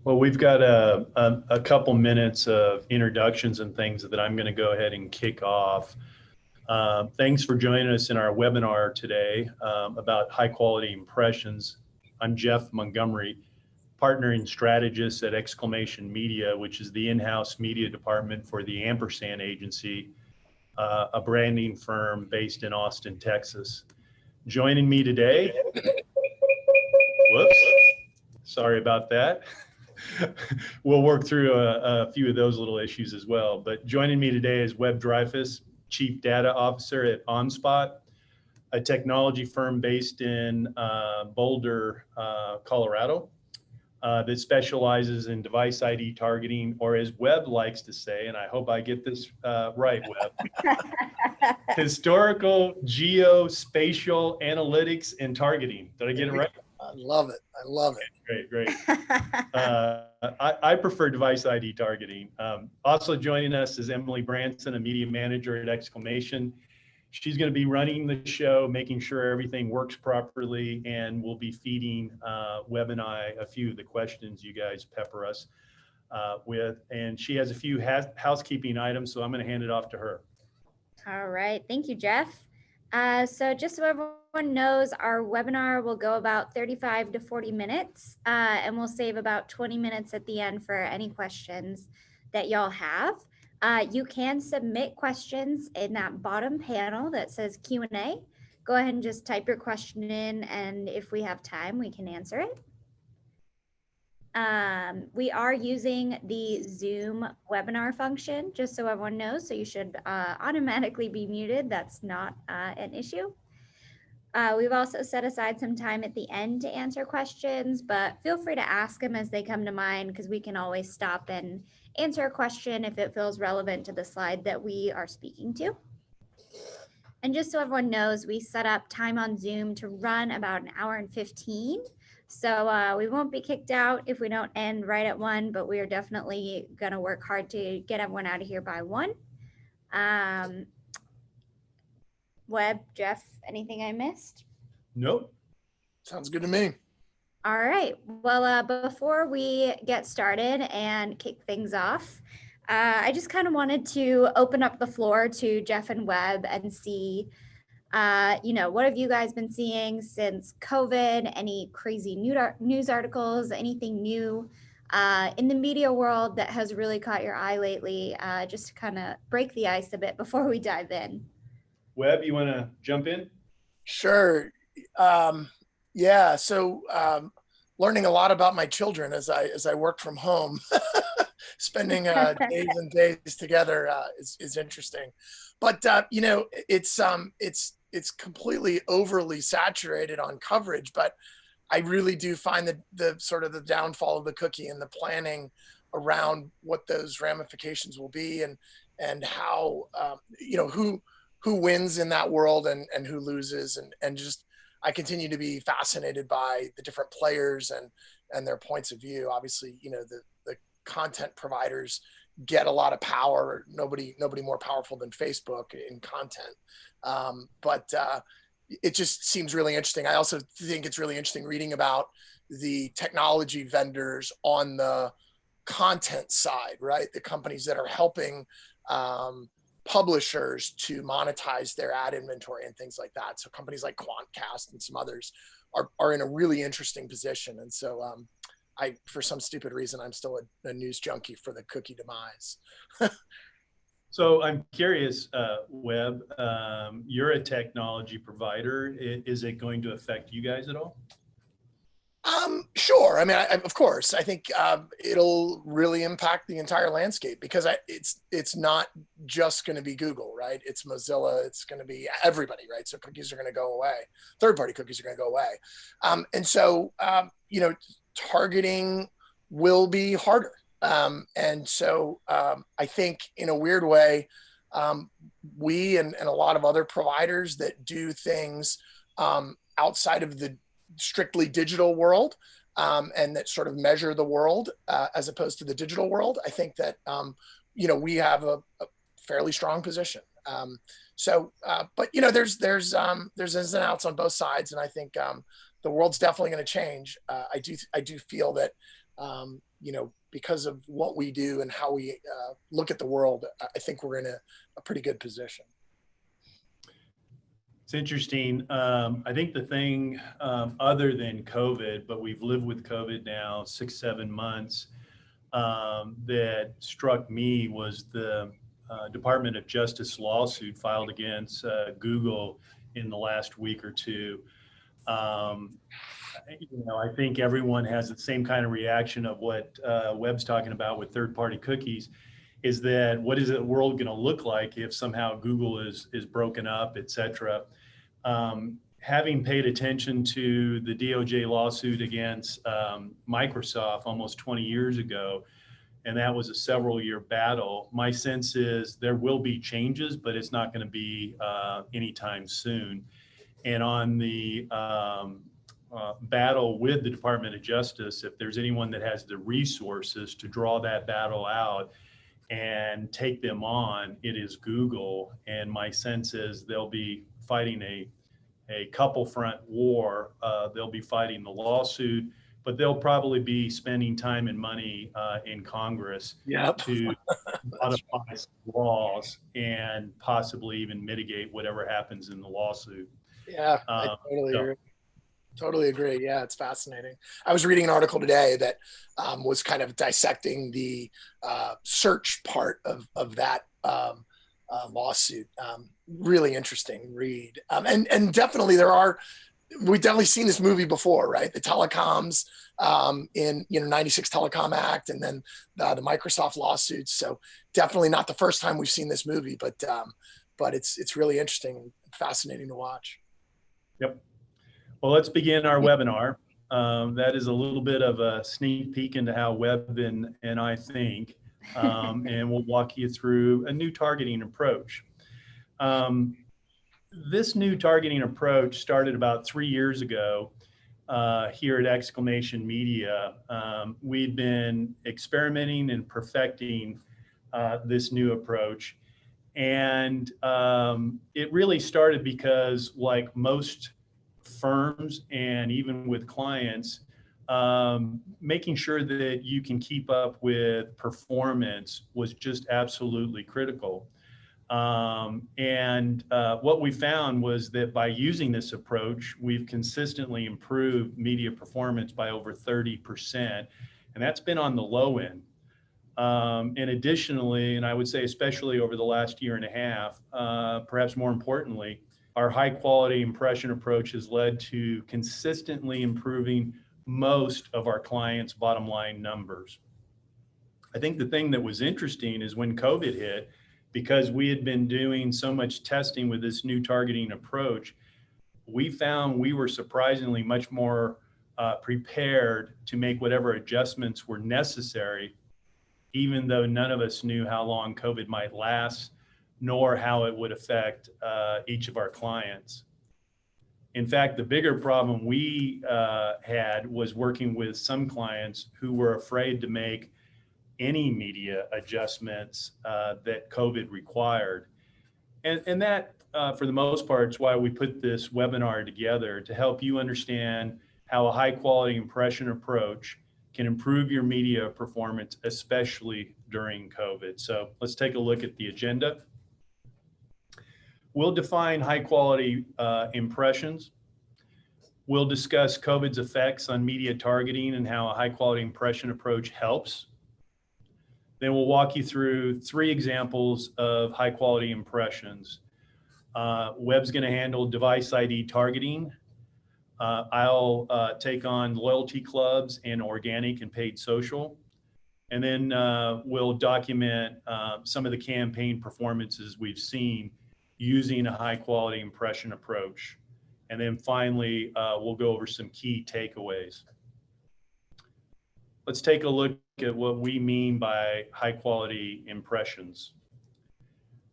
Well, we've got a couple minutes of introductions and things that I'm going to go ahead and kick off. Thanks for joining us in our webinar today about high quality impressions. I'm Jeff Montgomery, partner and strategist at Exclamation Media, which is the in-house media department for the Ampersand Agency, a branding firm based in Austin, Texas. Joining me today, whoops, sorry about that. We'll work through a few of those little issues as well. But joining me today is Webb Dreyfus, Chief Data Officer at OnSpot, a technology firm based in Boulder, Colorado, that specializes in device ID targeting, or as Webb likes to say, and I hope I get this right, Webb, historical geospatial analytics and targeting. Did I get it right? I love it. I love it. Great. I prefer device ID targeting. Also joining us is Emily Branson, a media manager at Exclamation. She's going to be running the show, making sure everything works properly, and we'll be feeding Webb and I a few of the questions you guys pepper us with. And she has a few housekeeping items, so I'm going to hand it off to her. All right. Thank you, Jeff. So just so everyone knows, our webinar will go about 35 to 40 minutes, and we'll save about 20 minutes at the end for any questions that y'all have. You can submit questions in that bottom panel that says Q&A. Go ahead and just type your question in, and if we have time, we can answer it. We are using the Zoom webinar function, just so everyone knows, so you should automatically be muted. That's not an issue. We've also set aside some time at the end to answer questions, but feel free to ask them as they come to mind, because we can always stop and answer a question if it feels relevant to the slide that we are speaking to. And just so everyone knows, we set up time on Zoom to run about an hour and 15. So we won't be kicked out if we don't end right at 1, but we are definitely going to work hard to get everyone out of here by 1. Webb, Jeff, anything I missed? Nope. Sounds good to me. All right. Well, before we get started and kick things off, I just kind of wanted to open up the floor to Jeff and Webb and see what have you guys been seeing since COVID? Any crazy news articles, anything new in the media world that has really caught your eye lately, just to kind of break the ice a bit before we dive in? Webb, you want to jump in? Sure. Yeah. So learning a lot about my children as I work from home, spending days and days together is interesting. But it's completely overly saturated on coverage, but I really do find the sort of the downfall of the cookie and the planning around what those ramifications will be, and how who wins in that world and who loses, and just I continue to be fascinated by the different players and their points of view. Obviously, the content providers get a lot of power. Nobody more powerful than Facebook in content. But it just seems really interesting. I also think it's really interesting reading about the technology vendors on the content side, right? The companies that are helping publishers to monetize their ad inventory and things like that. So companies like Quantcast and some others are in a really interesting position. And so for some stupid reason, I'm still a news junkie for the cookie demise. So I'm curious, Webb, you're a technology provider. Is it going to affect you guys at all? Sure. I mean, of course, I think it'll really impact the entire landscape, because it's not just going to be Google, right? It's Mozilla. It's going to be everybody, right? So cookies are going to go away. Third-party cookies are going to go away. And so, targeting will be harder. And so I think in a weird way, we and a lot of other providers that do things outside of the strictly digital world, and that sort of measure the world as opposed to the digital world, I think that we have a fairly strong position. But there's ins and outs on both sides, and I think the world's definitely going to change. I do feel that because of what we do and how we look at the world, I think we're in a pretty good position. It's interesting. I think the thing other than COVID, but we've lived with COVID now 6-7 months, that struck me was the Department of Justice lawsuit filed against Google in the last week or two. I think everyone has the same kind of reaction of what Webb's talking about with third-party cookies, is that what is the world going to look like if somehow Google is broken up, et cetera. Having paid attention to the DOJ lawsuit against Microsoft almost 20 years ago, and that was a several-year battle, my sense is there will be changes, but it's not going to be anytime soon. And on the battle with the Department of Justice, if there's anyone that has the resources to draw that battle out and take them on, it is Google. And my sense is they'll be fighting a couple front war. They'll be fighting the lawsuit, but they'll probably be spending time and money in Congress to modify laws and possibly even mitigate whatever happens in the lawsuit. Yeah, I totally agree. Yeah, it's fascinating. I was reading an article today that was kind of dissecting the search part of that lawsuit. Really interesting read. And definitely we've definitely seen this movie before, right? The telecoms in 96 Telecom Act, and then the Microsoft lawsuits. So definitely not the first time we've seen this movie, but it's really interesting and fascinating to watch. Yep. Well, let's begin our webinar. That is a little bit of a sneak peek into how Webb and I think, and we'll walk you through a new targeting approach. This new targeting approach started about 3 years ago here at Exclamation Media. We'd been experimenting and perfecting this new approach. And it really started because, like most firms and even with clients, making sure that you can keep up with performance was just absolutely critical. And what we found was that by using this approach, we've consistently improved media performance by over 30%, and that's been on the low end. And additionally, and I would say especially over the last year and a half, perhaps more importantly, our high quality impression approach has led to consistently improving most of our clients' bottom line numbers. I think the thing that was interesting is when COVID hit, because we had been doing so much testing with this new targeting approach, we found we were surprisingly much more prepared to make whatever adjustments were necessary, even though none of us knew how long COVID might last, nor how it would affect each of our clients. In fact, the bigger problem we had was working with some clients who were afraid to make any media adjustments that COVID required. And that, for the most part, is why we put this webinar together, to help you understand how a high quality impression approach can improve your media performance, especially during COVID. So let's take a look at the agenda. We'll define high quality impressions. We'll discuss COVID's effects on media targeting and how a high quality impression approach helps. Then we'll walk you through 3 examples of high quality impressions. Webb's going to handle device ID targeting. I'll take on loyalty clubs and organic and paid social. And then we'll document some of the campaign performances we've seen using a high quality impression approach. And then finally, we'll go over some key takeaways. Let's take a look at what we mean by high quality impressions.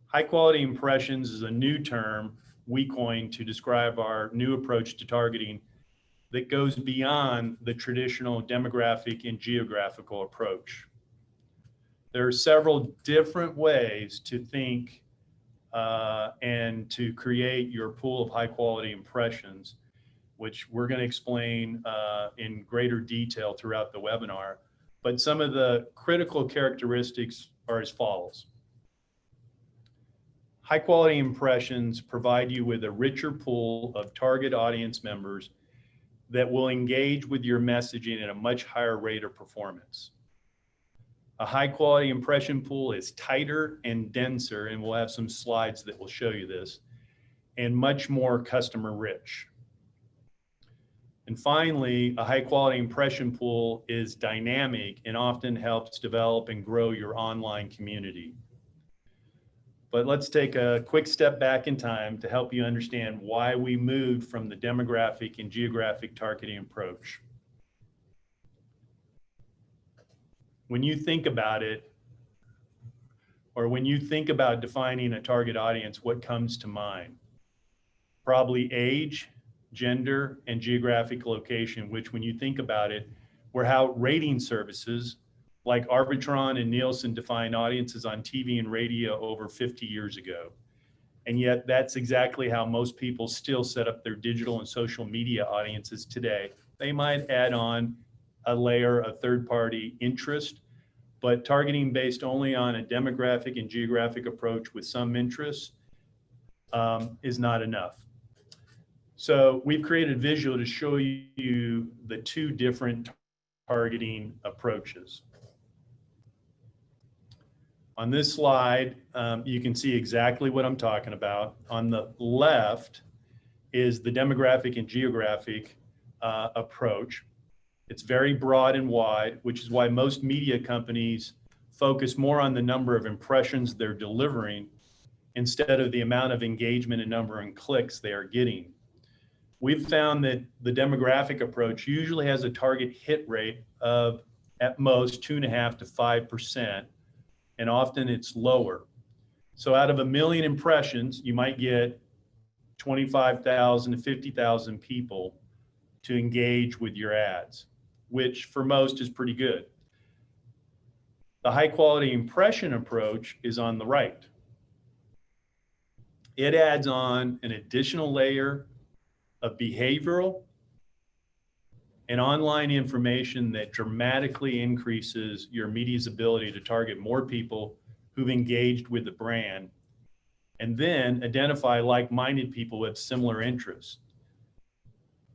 High quality impressions is a new term we coined to describe our new approach to targeting that goes beyond the traditional demographic and geographical approach. There are several different ways to think and to create your pool of high quality impressions, which we're going to explain in greater detail throughout the webinar. but some of the critical characteristics are as follows. High quality impressions provide you with a richer pool of target audience members that will engage with your messaging at a much higher rate of performance. A high quality impression pool is tighter and denser, and we'll have some slides that will show you this, and much more customer rich. And finally, a high quality impression pool is dynamic and often helps develop and grow your online community. But let's take a quick step back in time to help you understand why we moved from the demographic and geographic targeting approach. When you think about it, or when you think about defining a target audience, what comes to mind? Probably age, gender, and geographic location, which when you think about it, were how rating services like Arbitron and Nielsen defined audiences on TV and radio over 50 years ago. And yet that's exactly how most people still set up their digital and social media audiences today. They might add on a layer of third-party interest, but targeting based only on a demographic and geographic approach with some interests is not enough. So we've created a visual to show you the two different targeting approaches. On this slide, you can see exactly what I'm talking about. On the left is the demographic and geographic approach. It's very broad and wide, which is why most media companies focus more on the number of impressions they're delivering instead of the amount of engagement and number of clicks they are getting. We've found that the demographic approach usually has a target hit rate of at most 2.5% to 5%, and often it's lower. So out of 1 million impressions, you might get 25,000 to 50,000 people to engage with your ads, which for most is pretty good. The high quality impression approach is on the right. It adds on an additional layer of behavioral and online information that dramatically increases your media's ability to target more people who've engaged with the brand, and then identify like-minded people with similar interests.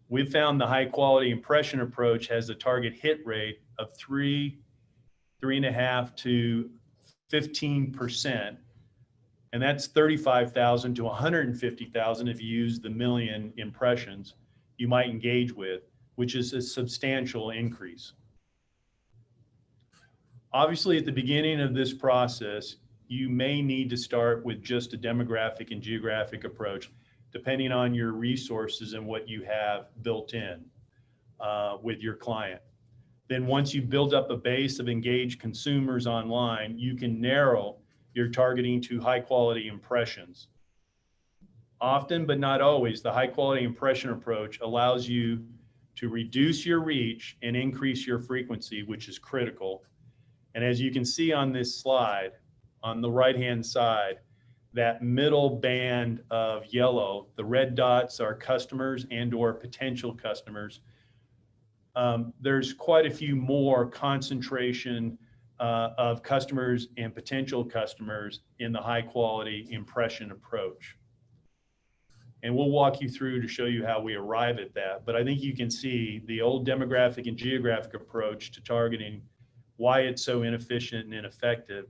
We've found the high quality impression approach has a target hit rate of 3.5% to 15%. And that's 35,000 to 150,000 if you use the 1 million impressions you might engage with, which is a substantial increase. Obviously, at the beginning of this process, you may need to start with just a demographic and geographic approach, depending on your resources and what you have built in with your client. Then once you build up a base of engaged consumers online, you can narrow your targeting to high quality impressions. Often, but not always, the high quality impression approach allows you to reduce your reach and increase your frequency, which is critical. And as you can see on this slide, on the right-hand side, that middle band of yellow, the red dots are customers and or potential customers. There's quite a few more concentration of customers and potential customers in the high quality impression approach. And we'll walk you through to show you how we arrive at that. But I think you can see the old demographic and geographic approach to targeting, why it's so inefficient and ineffective.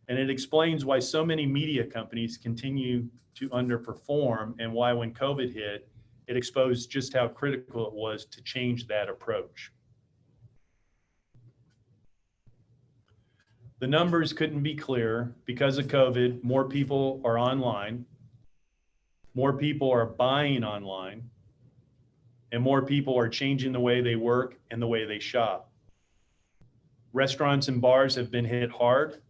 And it explains why so many media companies continue to underperform, and why when COVID hit, it exposed just how critical it was to change that approach. The numbers couldn't be clearer. Because of COVID, more people are online, more people are buying online, and more people are changing the way they work and the way they shop. Restaurants and bars have been hit hard.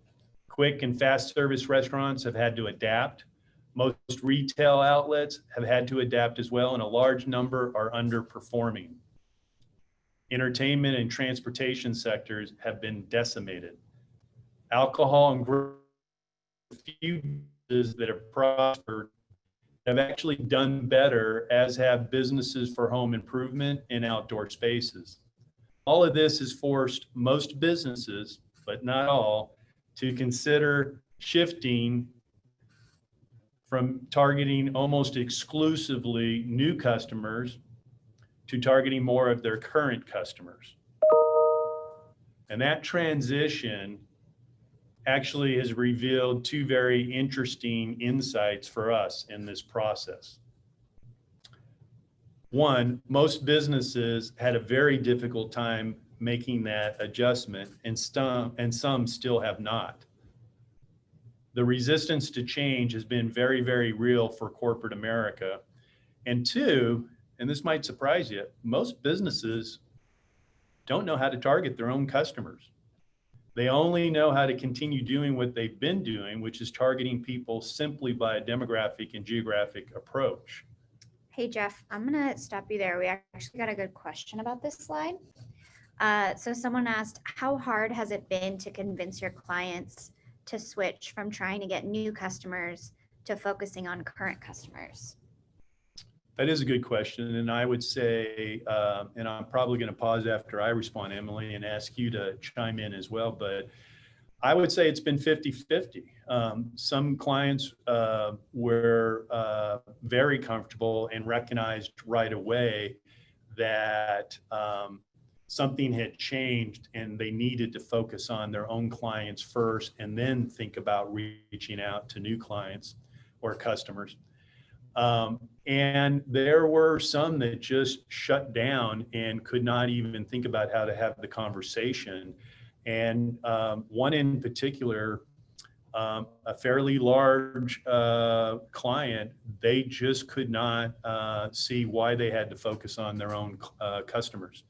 Quick and fast service restaurants have had to adapt. Most retail outlets have had to adapt as well, and a large number are underperforming. Entertainment and transportation sectors have been decimated. Alcohol and few businesses that have prospered have actually done better, as have businesses for home improvement and outdoor spaces. all of this has forced most businesses, but not all, to consider shifting from targeting almost exclusively new customers to targeting more of their current customers. And that transition actually has revealed two very interesting insights for us in this process. One, most businesses had a very difficult time making that adjustment, and some still have not. The resistance to change has been very, very real for corporate America. And two, and this might surprise you, most businesses don't know how to target their own customers. They only know how to continue doing what they've been doing, which is targeting people simply by a demographic and geographic approach. Hey, Jeff, I'm going to stop you there. We actually got a good question about this slide. So someone asked, how hard has it been to convince your clients to switch from trying to get new customers to focusing on current customers? That is a good question. And I would say, and I'm probably going to pause after I respond, Emily, and ask you to chime in as well. But I would say it's been 50-50. Some clients were very comfortable and recognized right away that something had changed and they needed to focus on their own clients first and then think about reaching out to new clients or customers. And there were some that just shut down and could not even think about how to have the conversation. And one in particular, a fairly large client, they just could not see why they had to focus on their own customers.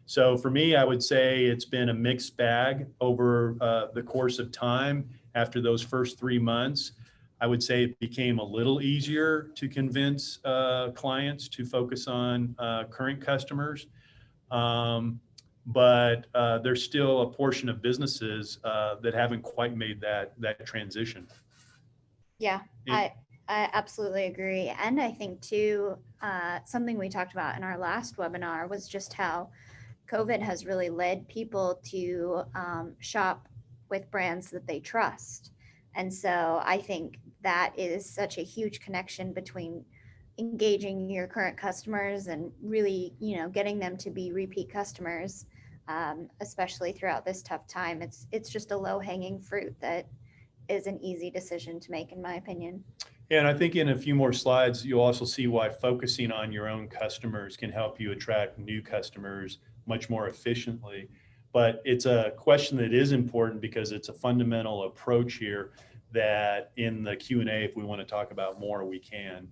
So for me, I would say it's been a mixed bag over the course of time. After those first 3 months, I would say it became a little easier to convince clients to focus on current customers. But there's still a portion of businesses that haven't quite made that transition. Yeah, I absolutely agree. And I think too, something we talked about in our last webinar was just how COVID has really led people to shop with brands that they trust. And so I think that is such a huge connection between engaging your current customers and really, getting them to be repeat customers, especially throughout this tough time. It's just a low-hanging fruit that is an easy decision to make, in my opinion. Yeah, and I think in a few more slides, you'll also see why focusing on your own customers can help you attract new customers much more efficiently. But it's a question that is important because it's a fundamental approach here that in the Q&A, if we want to talk about more, we can.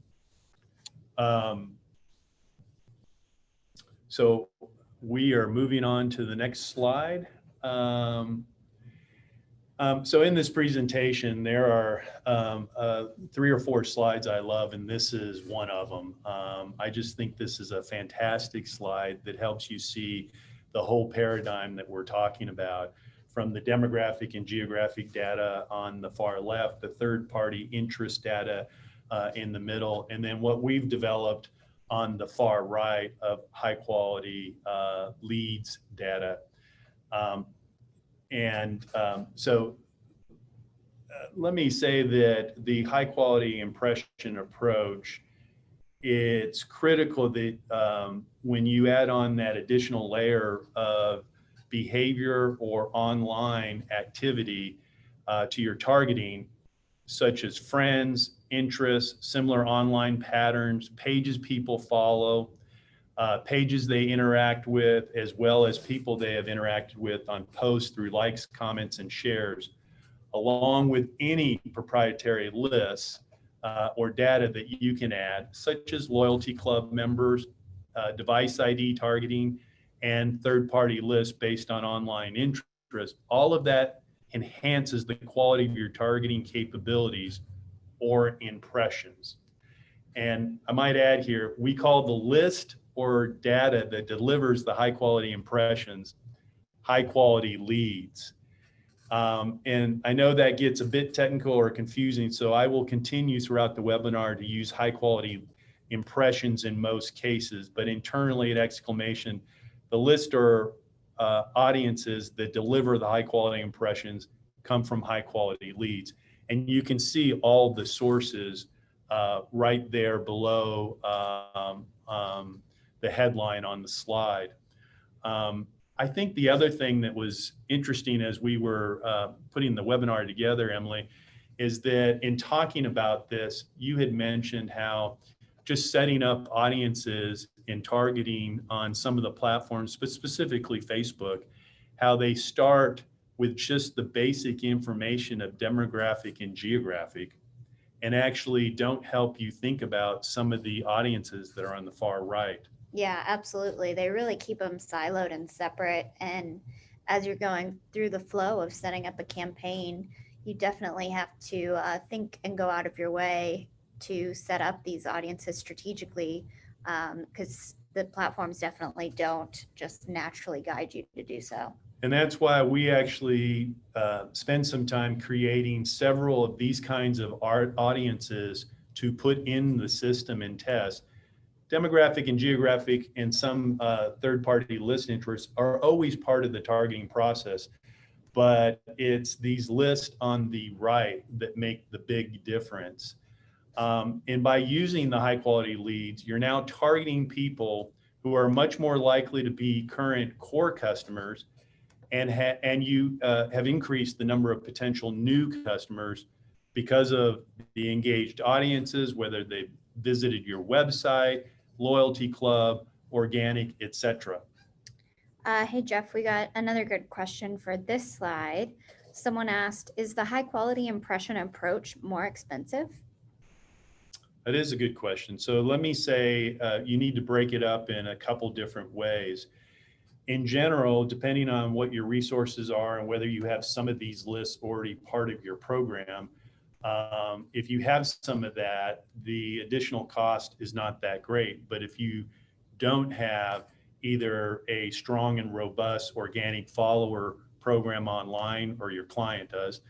So we are moving on to the next slide. So in this presentation, there are 3 or 4 slides I love, and this is one of them. I just think this is a fantastic slide that helps you see the whole paradigm that we're talking about, from the demographic and geographic data on the far left, the third-party interest data in the middle, and then what we've developed on the far right of high-quality leads data. So let me say that the high-quality impression approach, it's critical that when you add on that additional layer of behavior or online activity to your targeting, such as friends, interests, similar online patterns, pages people follow, pages they interact with, as well as people they have interacted with on posts through likes, comments, and shares, along with any proprietary lists or data that you can add, such as loyalty club members, device ID targeting, and third-party lists based on online interest. All of that enhances the quality of your targeting capabilities or impressions. And I might add here, we call the list or data that delivers the high-quality impressions high-quality leads. And I know that gets a bit technical or confusing, so I will continue throughout the webinar to use high-quality impressions in most cases, but internally at Exclamation, the list or audiences that deliver the high quality impressions come from high quality leads. And you can see all the sources right there below the headline on the slide. I think the other thing that was interesting as we were putting the webinar together, Emily, is that in talking about this, you had mentioned how just setting up audiences and targeting on some of the platforms, but specifically Facebook, how they start with just the basic information of demographic and geographic, and actually don't help you think about some of the audiences that are on the far right. Yeah, absolutely. They really keep them siloed and separate. And as you're going through the flow of setting up a campaign, you definitely have to think and go out of your way to set up these audiences strategically, because the platforms definitely don't just naturally guide you to do so. And that's why we actually spend some time creating several of these kinds of audiences to put in the system and test. Demographic and geographic and some third-party list interests are always part of the targeting process, but it's these lists on the right that make the big difference. And by using the high-quality leads, you're now targeting people who are much more likely to be current core customers, and you have increased the number of potential new customers because of the engaged audiences, whether they've visited your website, loyalty club, organic, etc. Hey, Jeff, we got another good question for this slide. Someone asked, is the high quality impression approach more expensive? That is a good question. So let me say you need to break it up in a couple different ways. In general, depending on what your resources are and whether you have some of these lists already part of your program, if you have some of that, the additional cost is not that great. But if you don't have either a strong and robust organic follower program online, or your client does,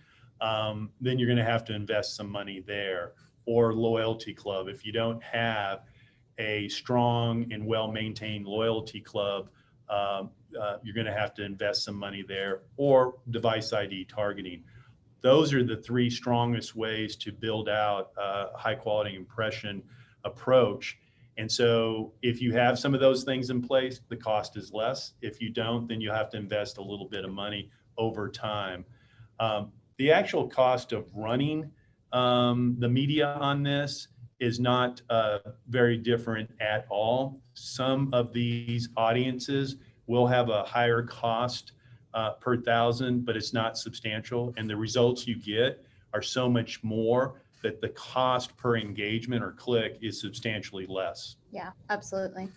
then you're going to have to invest some money there. Or loyalty club. If you don't have a strong and well-maintained loyalty club, you're going to have to invest some money there, or device ID targeting. Those are the three strongest ways to build out a high quality impression approach. And so if you have some of those things in place, the cost is less. If you don't, then you have to invest a little bit of money over time. The actual cost of running the media on this is not very different at all. Some of these audiences will have a higher cost per thousand, but it's not substantial. And the results you get are so much more that the cost per engagement or click is substantially less. Yeah, absolutely.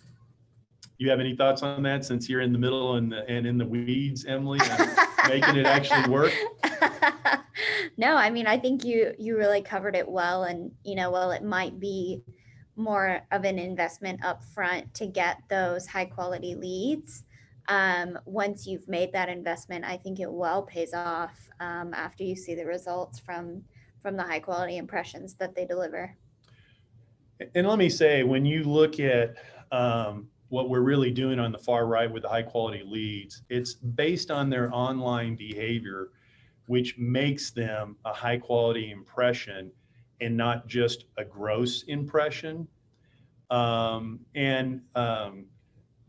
You have any thoughts on that, since you're in the middle and in the weeds, Emily, making it actually work? No, I mean, I think you really covered it well. And, while it might be more of an investment up front to get those high quality leads, once you've made that investment, I think it well pays off after you see the results from the high quality impressions that they deliver. And let me say, when you look at what we're really doing on the far right with the high quality leads, it's based on their online behavior, which makes them a high quality impression and not just a gross impression.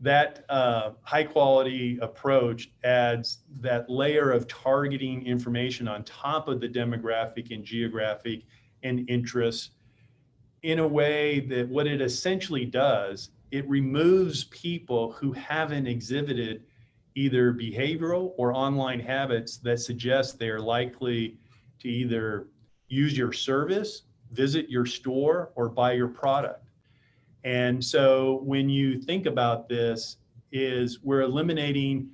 That high quality approach adds that layer of targeting information on top of the demographic and geographic and interests, in a way that what it essentially does, it removes people who haven't exhibited either behavioral or online habits that suggest they are likely to either use your service, visit your store, or buy your product. And so when you think about this, is we're eliminating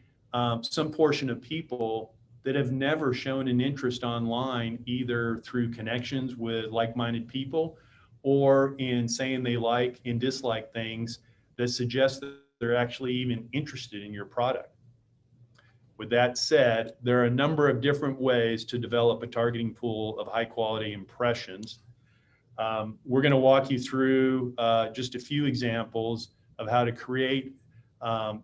some portion of people that have never shown an interest online, either through connections with like-minded people or in saying they like and dislike things that suggest that they're actually even interested in your product. With that said, there are a number of different ways to develop a targeting pool of high quality impressions. We're going to walk you through just a few examples of how to create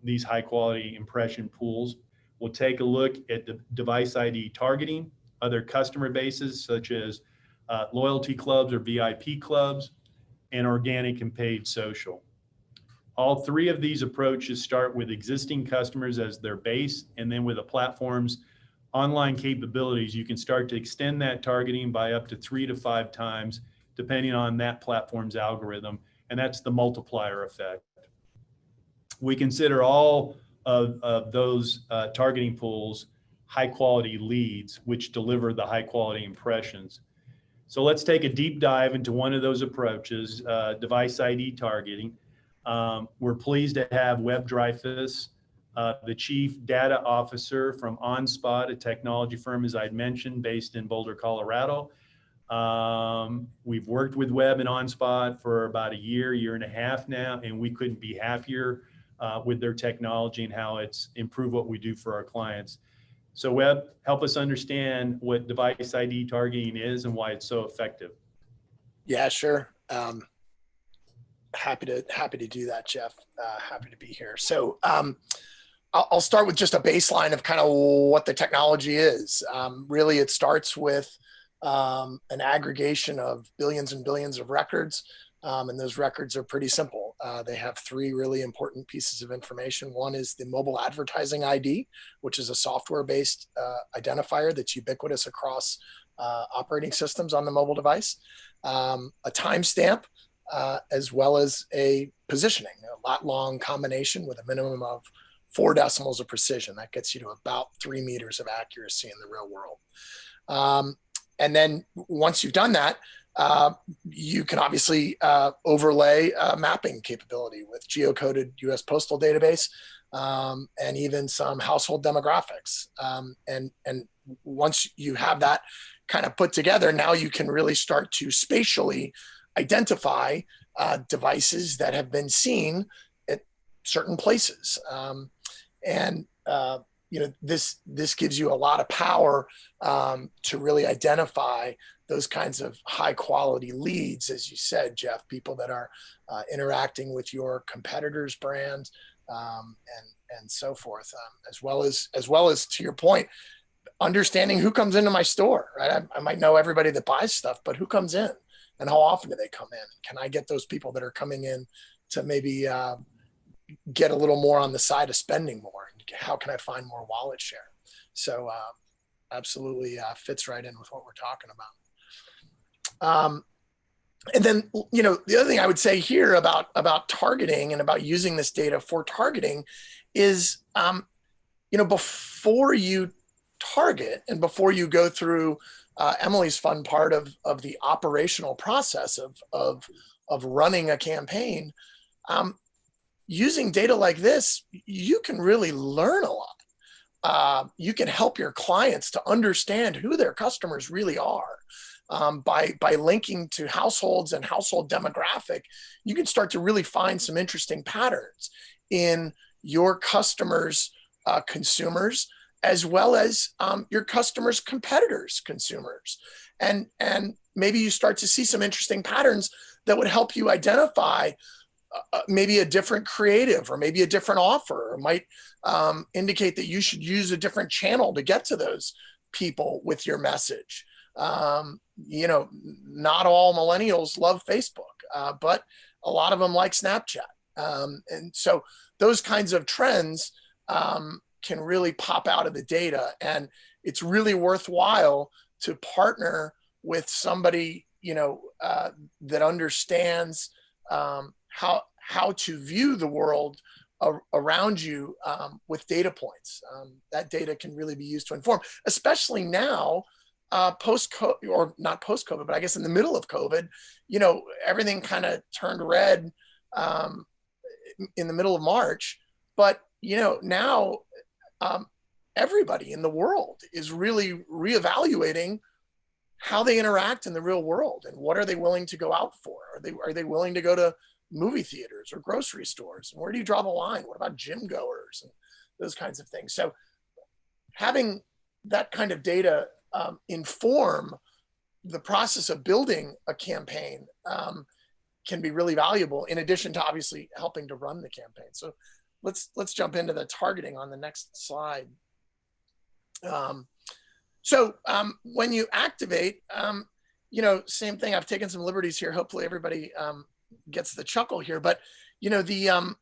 these high quality impression pools. We'll take a look at the device ID targeting, other customer bases such as loyalty clubs or VIP clubs, and organic and paid social. All three of these approaches start with existing customers as their base, and then with the platform's online capabilities, you can start to extend that targeting by up to 3 to 5 times, depending on that platform's algorithm, and that's the multiplier effect. We consider all of those targeting pools high quality leads, which deliver the high quality impressions. So let's take a deep dive into one of those approaches, device ID targeting. We're pleased to have Webb Dreyfus, the Chief Data Officer from OnSpot, a technology firm, as I'd mentioned, based in Boulder, Colorado. We've worked with Webb and OnSpot for about a year and a half now, and we couldn't be happier with their technology and how it's improved what we do for our clients. So Webb, help us understand what device ID targeting is and why it's so effective. Yeah, sure. Happy to do that, Jeff. Happy to be here. So I'll start with just a baseline of kind of what the technology is. Really, it starts with an aggregation of billions and billions of records, and those records are pretty simple. They have 3 really important pieces of information. One is the mobile advertising ID, which is a software-based identifier that's ubiquitous across operating systems on the mobile device, a timestamp, as well as a positioning, a lat-long combination with a minimum of 4 decimals of precision. That gets you to about 3 meters of accuracy in the real world. And then once you've done that, you can obviously overlay mapping capability with geocoded U.S. Postal Database and even some household demographics. And once you have that kind of put together, now you can really start to spatially identify devices that have been seen at certain places. This gives you a lot of power to really identify those kinds of high quality leads, as you said, Jeff, people that are interacting with your competitors' brands and so forth, as well as to your point, understanding who comes into my store. Right, I might know everybody that buys stuff, but who comes in and how often do they come in? Can I get those people that are coming in to maybe get a little more on the side of spending more? How can I find more wallet share? So absolutely fits right in with what we're talking about. And then, the other thing I would say here about targeting and about using this data for targeting is, before you target and before you go through Emily's fun part of the operational process of running a campaign, using data like this, you can really learn a lot. You can help your clients to understand who their customers really are. By linking to households and household demographic, you can start to really find some interesting patterns in your customers' consumers, as well as your customers' competitors' consumers. And maybe you start to see some interesting patterns that would help you identify maybe a different creative or maybe a different offer, or might indicate that you should use a different channel to get to those people with your message. Not all millennials love Facebook, but a lot of them like Snapchat. And so those kinds of trends can really pop out of the data, and it's really worthwhile to partner with somebody, that understands how to view the world around you with data points. That data can really be used to inform, especially now, post-COVID, or not post-COVID, but I guess in the middle of COVID, everything kind of turned red in the middle of March. But, now everybody in the world is really reevaluating how they interact in the real world and what are they willing to go out for? Are they willing to go to movie theaters or grocery stores? And where do you draw the line? What about gym goers and those kinds of things? So having that kind of data inform the process of building a campaign can be really valuable, in addition to obviously helping to run the campaign. So let's jump into the targeting on the next slide. When you activate, same thing. I've taken some liberties here. Hopefully everybody gets the chuckle here, but the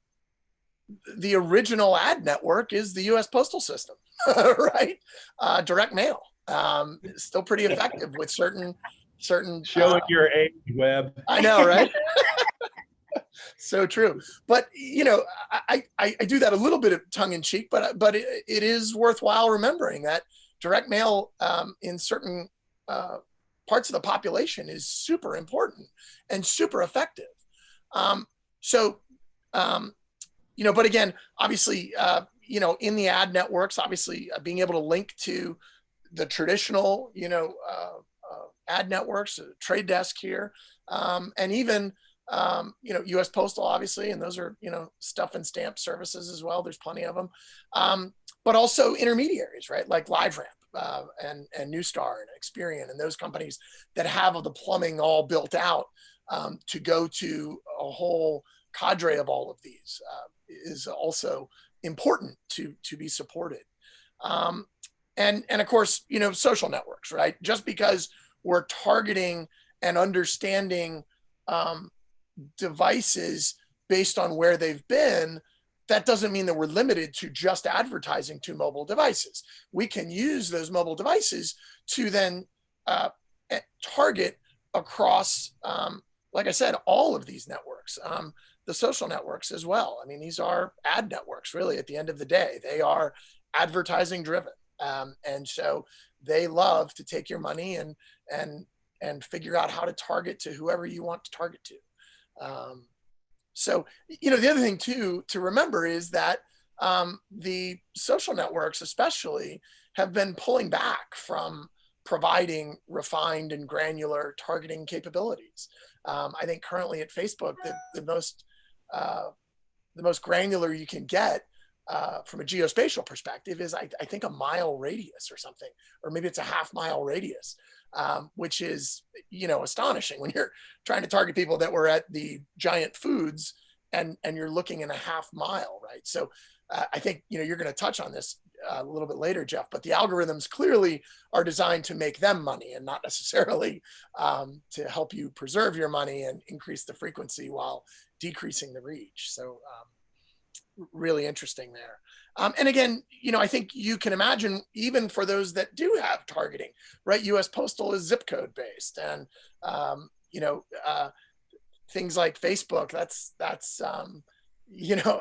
original ad network is the U.S. postal system, right? Direct mail, still pretty effective with certain. Showing your age, Webb. I know, right? So true. But I do that a little bit of tongue in cheek, but it is worthwhile remembering that direct mail in certain parts of the population is super important and super effective. But again, obviously, in the ad networks, obviously being able to link to the traditional, ad networks, Trade Desk here, and even, U.S. Postal, obviously, and those are, stuff and stamp services as well. There's plenty of them, but also intermediaries, right? Like LiveRamp and Newstar and Experian and those companies that have the plumbing all built out to go to a whole cadre of all of these is also important to be supported. And of course, social networks, right? Just because we're targeting and understanding devices based on where they've been, that doesn't mean that we're limited to just advertising to mobile devices. We can use those mobile devices to then target across, like I said, all of these networks, the social networks as well. I mean, these are ad networks, really, at the end of the day. They are advertising driven. And so they love to take your money and figure out how to target to whoever you want to target to. The other thing too to remember is that the social networks especially have been pulling back from providing refined and granular targeting capabilities. I think currently at Facebook, the most granular you can get from a geospatial perspective is I think a mile radius or something, or maybe it's a half-mile radius, which is, astonishing when you're trying to target people that were at the Giant Foods and you're looking in a half mile, right? So I think, you're going to touch on this a little bit later, Jeff, but the algorithms clearly are designed to make them money and not necessarily to help you preserve your money and increase the frequency while decreasing the reach. So really interesting there. And again, I think you can imagine, even for those that do have targeting, right? US Postal is zip code based, and things like Facebook, that's a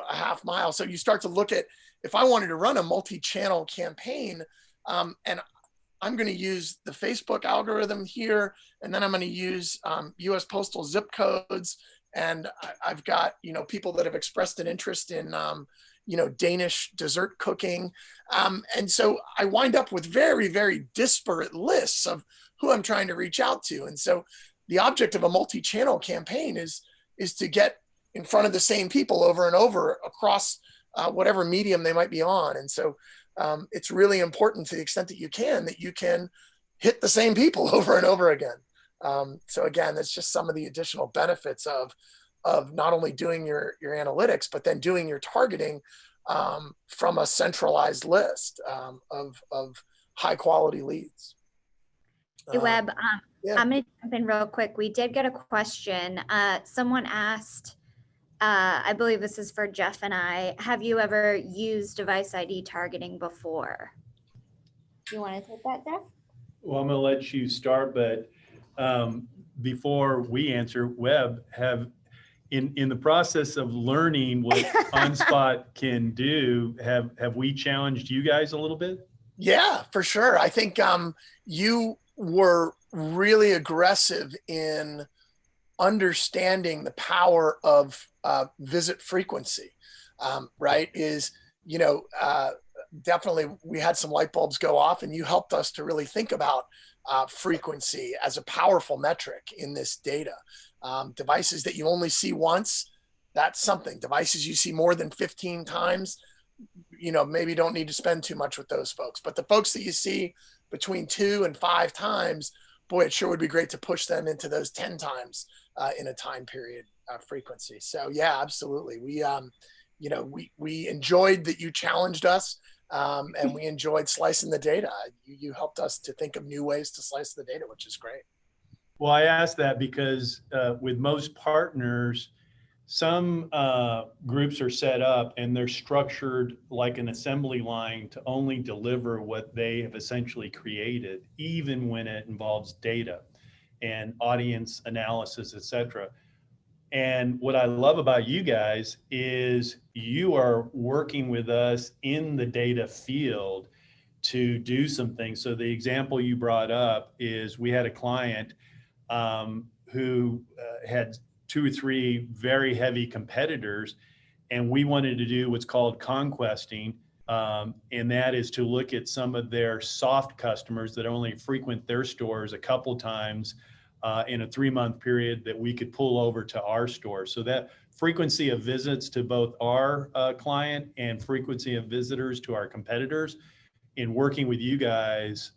half mile. So you start to look at, if I wanted to run a multi-channel campaign, and I'm going to use the Facebook algorithm here, and then I'm going to use US Postal zip codes. And I've got, people that have expressed an interest in, Danish dessert cooking. And so I wind up with very, very disparate lists of who I'm trying to reach out to. And so the object of a multi-channel campaign is to get in front of the same people over and over across whatever medium they might be on. And so it's really important, to the extent that you can hit the same people over and over again. So again, that's just some of the additional benefits of not only doing your analytics, but then doing your targeting from a centralized list of high quality leads. Hey, Webb, yeah. I'm going to jump in real quick. We did get a question. Someone asked, I believe this is for Jeff and I, have you ever used device ID targeting before? Do you want to take that, Jeff? Well, I'm going to let you start, but before we answer, Webb, in the process of learning what OnSpot can do, have we challenged you guys a little bit? Yeah, for sure. I think you were really aggressive in understanding the power of visit frequency, right? Definitely we had some light bulbs go off, and you helped us to really think about frequency as a powerful metric in this data. Devices that you only see once, that's something. Devices you see more than 15 times, maybe don't need to spend too much with those folks. But the folks that you see between 2 and 5 times, boy, it sure would be great to push them into those 10 times in a time period frequency. So yeah, absolutely. We, we enjoyed that you challenged us, and we enjoyed slicing the data. You helped us to think of new ways to slice the data, which is great. Well, I asked that because with most partners, some groups are set up and they're structured like an assembly line to only deliver what they have essentially created, even when it involves data and audience analysis, et cetera. And what I love about you guys is you are working with us in the data field to do some things. So the example you brought up is we had a client who had 2 or 3 very heavy competitors, and we wanted to do what's called conquesting, and that is to look at some of their soft customers that only frequent their stores a couple times in a 3-month period that we could pull over to our store. So that frequency of visits to both our client and frequency of visitors to our competitors, in working with you guys,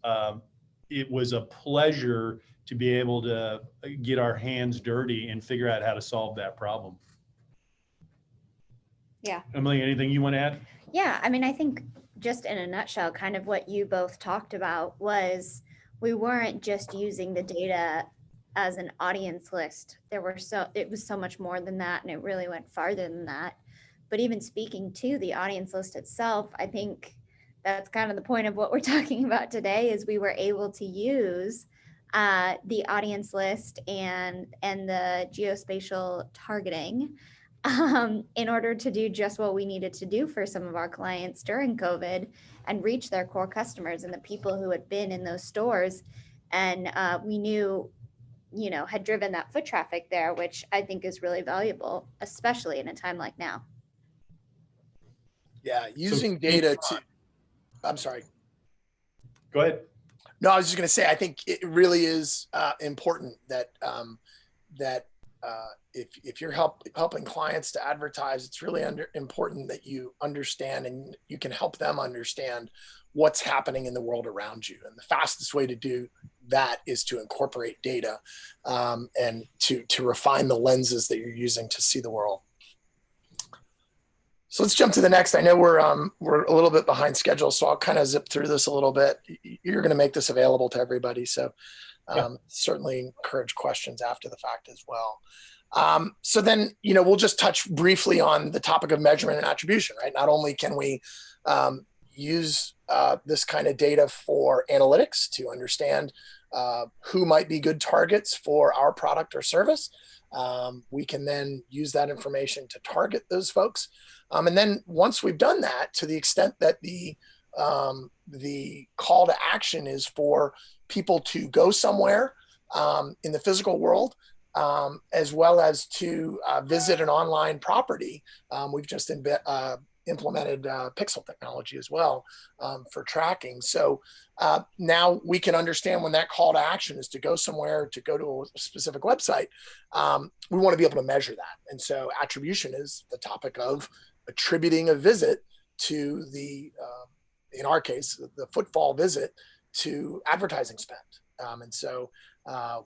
it was a pleasure to be able to get our hands dirty and figure out how to solve that problem. Yeah. Emily, anything you want to add? Yeah, I mean, I think just in a nutshell, kind of what you both talked about was we weren't just using the data as an audience list. It was so much more than that, and it really went farther than that. But even speaking to the audience list itself, I think that's kind of the point of what we're talking about today, is we were able to use the audience list and the geospatial targeting in order to do just what we needed to do for some of our clients during COVID and reach their core customers and the people who had been in those stores. And we knew, had driven that foot traffic there, which I think is really valuable, especially in a time like now. Yeah, using data to, I'm sorry. Go ahead. No, I was just going to say, I think it really is important that if you're helping clients to advertise, it's really important that you understand and you can help them understand what's happening in the world around you. And the fastest way to do that is to incorporate data and to refine the lenses that you're using to see the world. So let's jump to the next. I know we're a little bit behind schedule, so I'll kind of zip through this a little bit. You're going to make this available to everybody, so certainly encourage questions after the fact as well. So then, we'll just touch briefly on the topic of measurement and attribution, right? Not only can we use this kind of data for analytics to understand who might be good targets for our product or service, we can then use that information to target those folks. And then once we've done that, to the extent that the call to action is for people to go somewhere in the physical world, as well as to visit an online property, we've just implemented pixel technology as well for tracking. So now we can understand when that call to action is to go somewhere, to go to a specific website, we want to be able to measure that. And so attribution is the topic of attributing a visit to the, in our case, the footfall visit to advertising spend. And so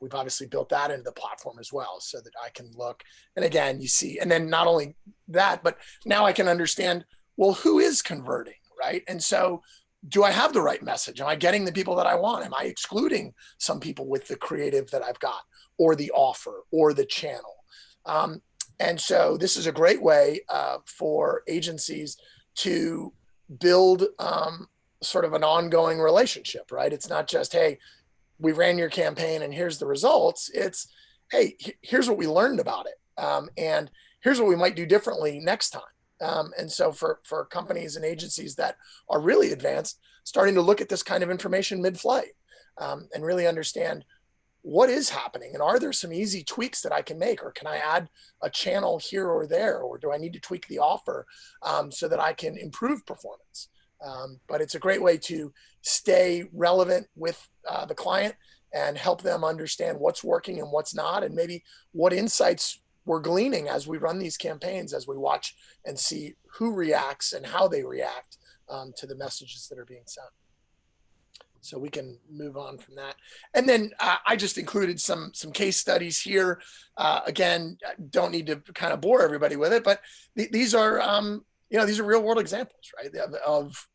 we've obviously built that into the platform as well, so that I can look. And again, you see, and then not only that, but now I can understand, well, who is converting, right? And so do I have the right message? Am I getting the people that I want? Am I excluding some people with the creative that I've got, or the offer, or the channel? And so this is a great way for agencies to build sort of an ongoing relationship, right? It's not just, hey, we ran your campaign and here's the results. It's, hey, here's what we learned about it. And here's what we might do differently next time. And so for companies and agencies that are really advanced, starting to look at this kind of information mid-flight and really understand what is happening, and are there some easy tweaks that I can make, or can I add a channel here or there, or do I need to tweak the offer so that I can improve performance? But it's a great way to stay relevant with the client and help them understand what's working and what's not, and maybe what insights we're gleaning as we run these campaigns, as we watch and see who reacts and how they react to the messages that are being sent. So we can move on from that. And then I just included some case studies here. Again, don't need to kind of bore everybody with it, but these are these are real world examples, right? Of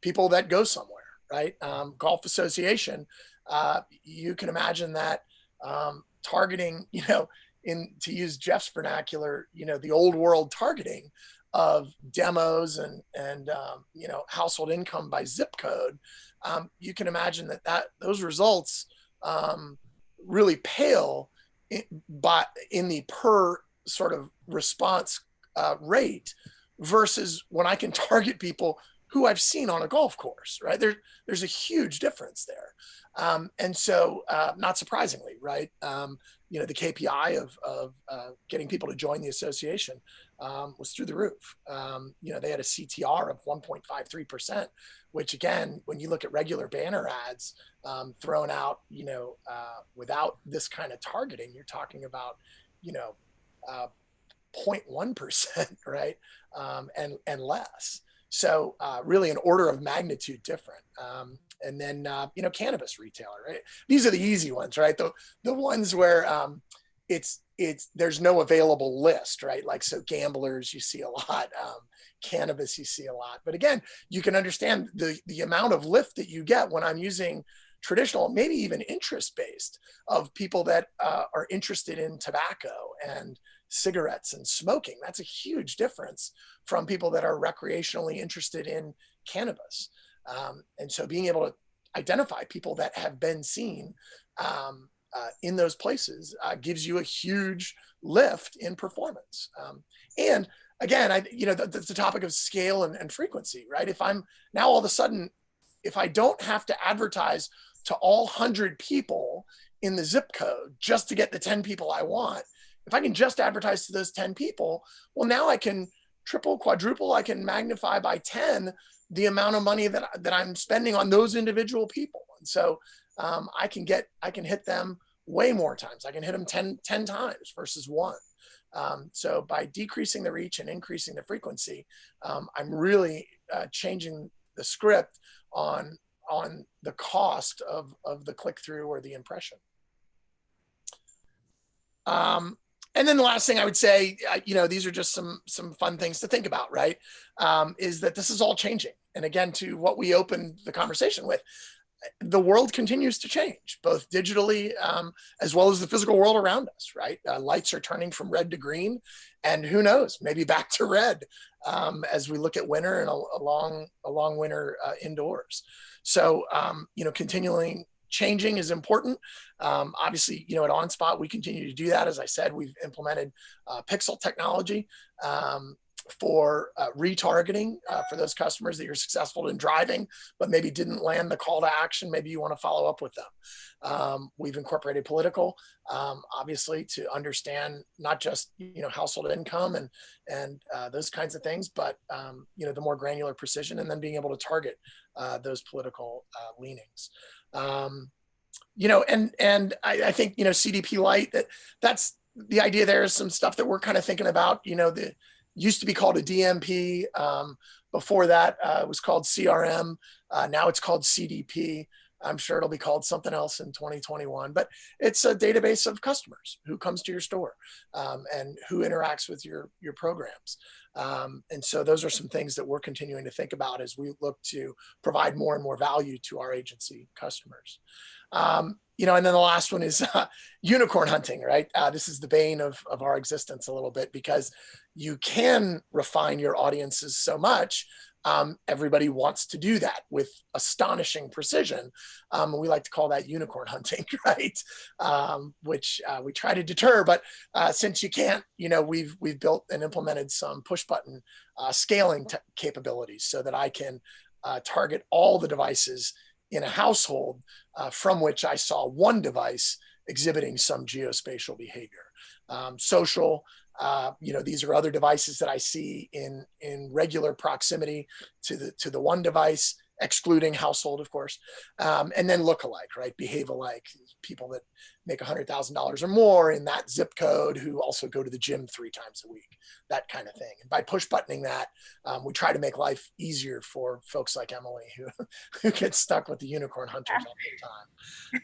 people that go somewhere, right? Golf association, you can imagine that targeting, to use Jeff's vernacular, the old world targeting of demos and household income by zip code. You can imagine that those results really pale in the per sort of response rate versus when I can target people who I've seen on a golf course, right? There's a huge difference there. And so not surprisingly, right? The KPI of getting people to join the association was through the roof. They had a CTR of 1.53%, which again, when you look at regular banner ads thrown out, without this kind of targeting, you're talking about, 0.1%, right? And less. So really an order of magnitude different. And then, cannabis retailer, right? These are the easy ones, right? The ones where there's no available list, right? Like, so gamblers, you see a lot, cannabis, you see a lot. But again, you can understand the amount of lift that you get when I'm using traditional, maybe even interest-based, of people that are interested in tobacco and cigarettes and smoking. That's a huge difference from people that are recreationally interested in cannabis. And so being able to identify people that have been seen in those places gives you a huge lift in performance. And again, the topic of scale and frequency, right? If I'm now all of a sudden, if I don't have to advertise to all 100 people in the zip code just to get the 10 people I want, if I can just advertise to those 10 people, well, now I can triple, quadruple, I can magnify by 10 the amount of money that I'm spending on those individual people. And so I can hit them way more times. I can hit them 10 times versus one. So by decreasing the reach and increasing the frequency, I'm really changing the script on the cost of the click-through or the impression. And then the last thing I would say, these are just some fun things to think about, right? Is that this is all changing. And again, to what we opened the conversation with, the world continues to change, both digitally as well as the physical world around us, right? Lights are turning from red to green, and who knows, maybe back to red as we look at winter and a long winter indoors. So, continuing changing is important. Obviously, at OnSpot, we continue to do that. As I said, we've implemented pixel technology for retargeting for those customers that you're successful in driving, but maybe didn't land the call to action. Maybe you want to follow up with them. We've incorporated political, obviously, to understand not just household income and those kinds of things, but the more granular precision, and then being able to target those political leanings. And I think CDP Lite, that's the idea. There is some stuff that we're kind of thinking about. The used to be called a DMP. Before that, it was called CRM. Now it's called CDP. I'm sure it'll be called something else in 2021, but it's a database of customers who comes to your store and who interacts with your programs. And so those are some things that we're continuing to think about as we look to provide more and more value to our agency customers. And then the last one is unicorn hunting, right? This is the bane of our existence a little bit, because you can refine your audiences so much. Everybody wants to do that with astonishing precision. We like to call that unicorn hunting, right? Which we try to deter, but since you can't, we've built and implemented some push button scaling capabilities so that I can target all the devices in a household from which I saw one device exhibiting some geospatial behavior. Social, these are other devices that I see in regular proximity to the one device, excluding household, of course, and then look-alike, right? Behave alike, people that make $100,000 or more in that zip code who also go to the gym 3 times a week, that kind of thing. And by push buttoning that, we try to make life easier for folks like Emily who get stuck with the unicorn hunters all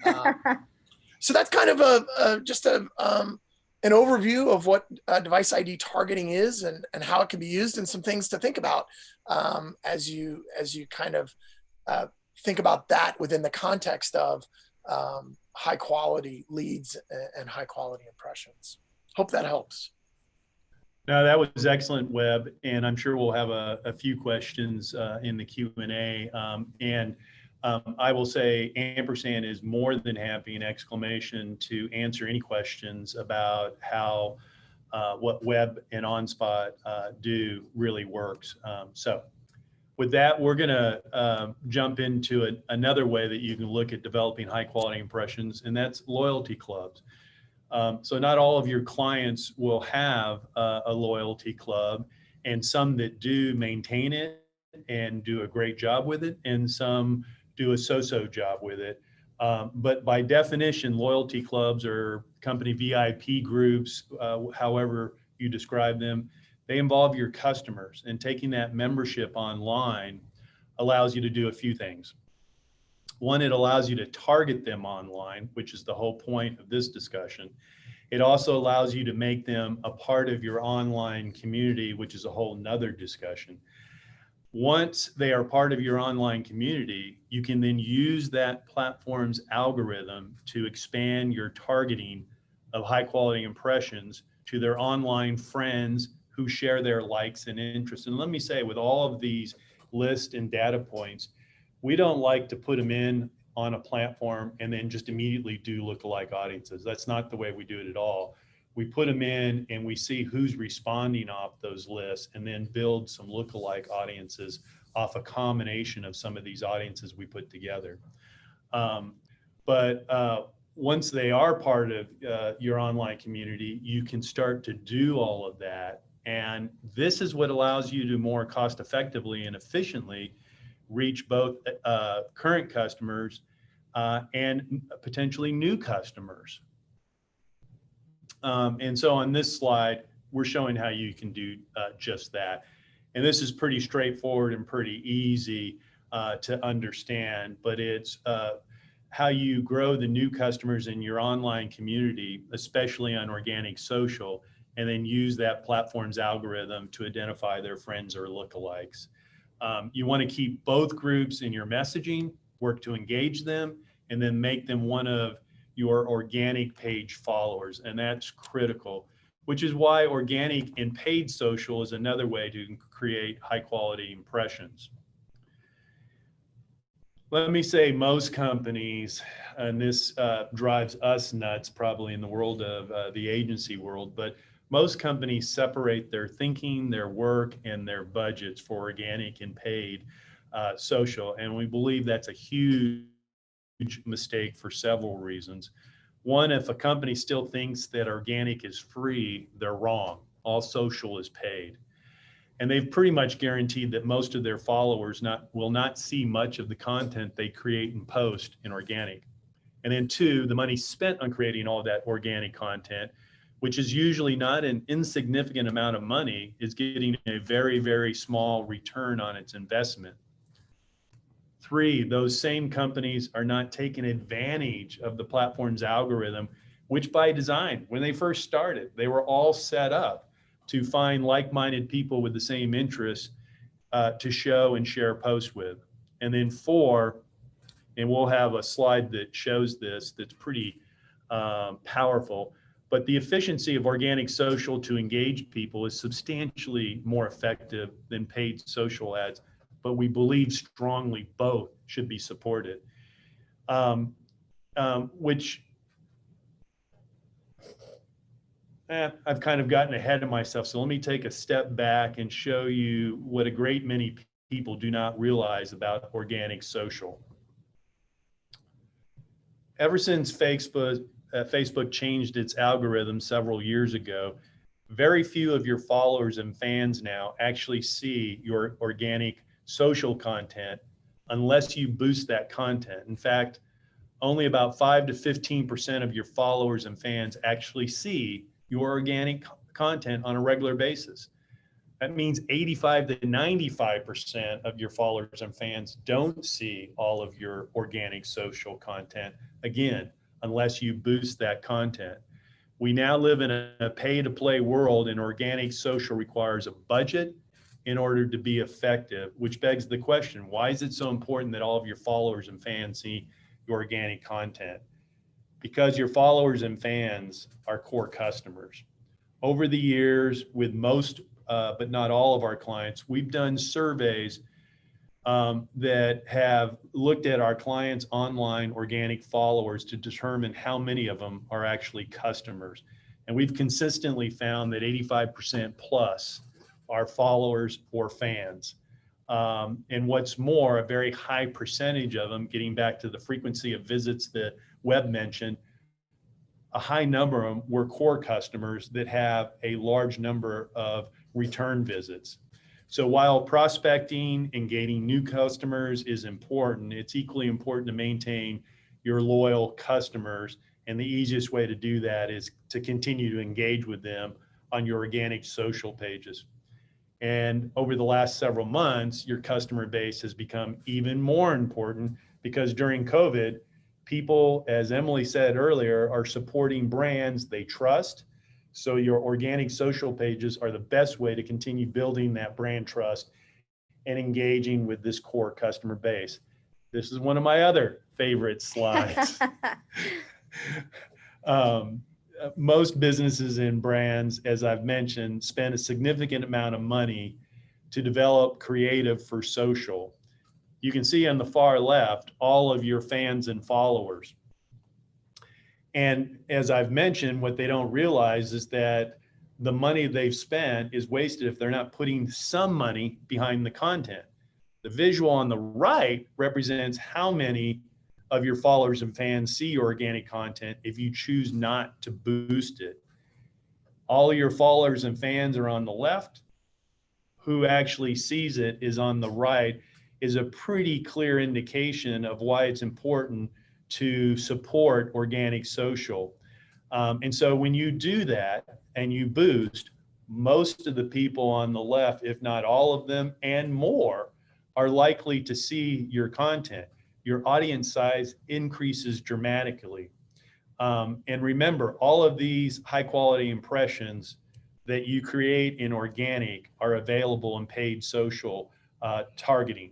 the time. So that's kind of just a an overview of what device ID targeting is and how it can be used, and some things to think about as you kind of think about that within the context of high quality leads and high quality impressions. Hope that helps. No, that was excellent, Webb, and I'm sure we'll have a few questions in the Q&A. I will say Ampersand is more than happy in Exclamation to answer any questions about how what Webb and OnSpot do really works. So with that, we're going to jump into another way that you can look at developing high quality impressions, and that's loyalty clubs. So not all of your clients will have a loyalty club, and some that do maintain it and do a great job with it, and some do a so-so job with it. But by definition, loyalty clubs are company VIP groups, however you describe them. They involve your customers, and taking that membership online allows you to do a few things. One, it allows you to target them online, which is the whole point of this discussion. It also allows you to make them a part of your online community, which is a whole nother discussion. Once they are part of your online community, you can then use that platform's algorithm to expand your targeting of high quality impressions to their online friends who share their likes and interests. And let me say, with all of these lists and data points, we don't like to put them in on a platform and then just immediately do lookalike audiences. That's not the way we do it at all. We put them in and we see who's responding off those lists, and then build some lookalike audiences off a combination of some of these audiences we put together. Once they are part of your online community, you can start to do all of that. And this is what allows you to more cost effectively and efficiently reach both current customers and potentially new customers. And so on this slide, we're showing how you can do just that. And this is pretty straightforward and pretty easy to understand, but it's how you grow the new customers in your online community, especially on organic social, and then use that platform's algorithm to identify their friends or lookalikes. You want to keep both groups in your messaging, work to engage them, and then make them one of your organic page followers. And that's critical, which is why organic and paid social is another way to create high quality impressions. Let me say most companies, and this drives us nuts probably in the world of the agency world, but most companies separate their thinking, their work, and their budgets for organic and paid social. And we believe that's a huge mistake for several reasons. One, if a company still thinks that organic is free, they're wrong. All social is paid. And they've pretty much guaranteed that most of their followers will not see much of the content they create and post in organic. And then two, the money spent on creating all that organic content, which is usually not an insignificant amount of money, is getting a very, very small return on its investment. Three, those same companies are not taking advantage of the platform's algorithm, which by design, when they first started, they were all set up to find like-minded people with the same interests to show and share posts with. And then four, and we'll have a slide that shows this that's pretty powerful, but the efficiency of organic social to engage people is substantially more effective than paid social ads, but we believe strongly both should be supported, which I've kind of gotten ahead of myself. So let me take a step back and show you what a great many people do not realize about organic social. Ever since Facebook changed its algorithm several years ago, very few of your followers and fans now actually see your organic social content unless you boost that content. In fact, only about 5 to 15% of your followers and fans actually see your organic content on a regular basis. That means 85 to 95% of your followers and fans don't see all of your organic social content, again, unless you boost that content, We now live in a pay-to-play world, and organic social requires a budget in order to be effective, which begs the question, why is it so important that all of your followers and fans see your organic content? Because your followers and fans are core customers. Over the years, with most, but not all of our clients, we've done surveys that have looked at our clients' online organic followers to determine how many of them are actually customers. And we've consistently found that 85% plus are followers or fans. And what's more, a very high percentage of them, getting back to the frequency of visits that Webb mentioned, a high number of them were core customers that have a large number of return visits. So while prospecting and gaining new customers is important, it's equally important to maintain your loyal customers. And the easiest way to do that is to continue to engage with them on your organic social pages. And over the last several months, your customer base has become even more important because during COVID, people, as Emily said earlier, are supporting brands they trust. So your organic social pages are the best way to continue building that brand trust and engaging with this core customer base. This is one of my other favorite slides. Most businesses and brands, as I've mentioned, spend a significant amount of money to develop creative for social. You can see on the far left, all of your fans and followers. And as I've mentioned, what they don't realize is that the money they've spent is wasted if they're not putting some money behind the content. The visual on the right represents how many of your followers and fans see your organic content if you choose not to boost it. All of your followers and fans are on the left. Who actually sees it is on the right, is a pretty clear indication of why it's important to support organic social. And so when you do that and you boost, most of the people on the left, if not all of them and more, are likely to see your content. Your audience size increases dramatically. And remember, all of these high quality impressions that you create in organic are available in paid social targeting.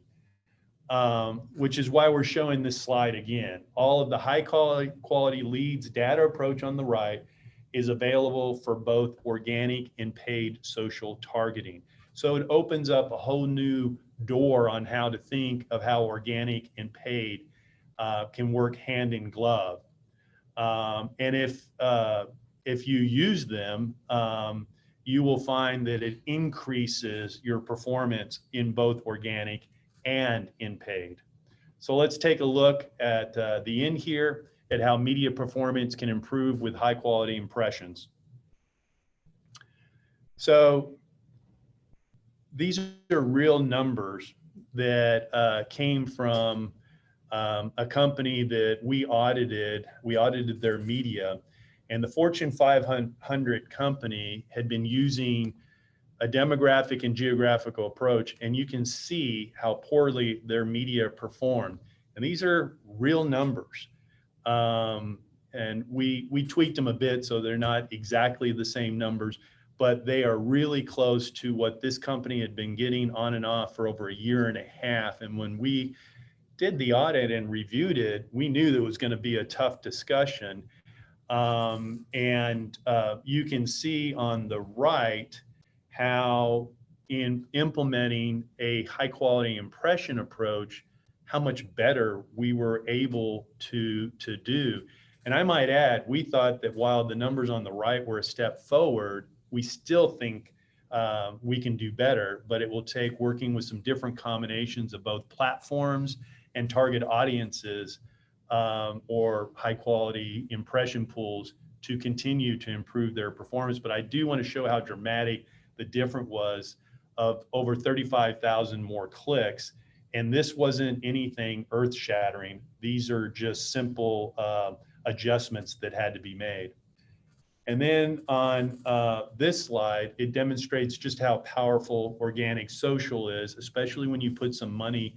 Which is why we're showing this slide again. All of the high quality leads data approach on the right is available for both organic and paid social targeting. So it opens up a whole new door on how to think of how organic and paid can work hand in glove. And if you use them, you will find that it increases your performance in both organic and in paid. So let's take a look at the end here at how media performance can improve with high quality impressions. So these are real numbers that came from a company that we audited their media, and the Fortune 500 company had been using a demographic and geographical approach, and you can see how poorly their media performed. And these are real numbers. And we tweaked them a bit so they're not exactly the same numbers, but they are really close to what this company had been getting on and off for over a year and a half. And when we did the audit and reviewed it, we knew there was going to be a tough discussion. You can see on the right how in implementing a high quality impression approach, how much better we were able to do. And I might add, we thought that while the numbers on the right were a step forward, we still think we can do better, but it will take working with some different combinations of both platforms and target audiences or high quality impression pools to continue to improve their performance. But I do want to show how dramatic the difference was of over 35,000 more clicks. And this wasn't anything earth shattering. These are just simple adjustments that had to be made. And then on this slide, it demonstrates just how powerful organic social is, especially when you put some money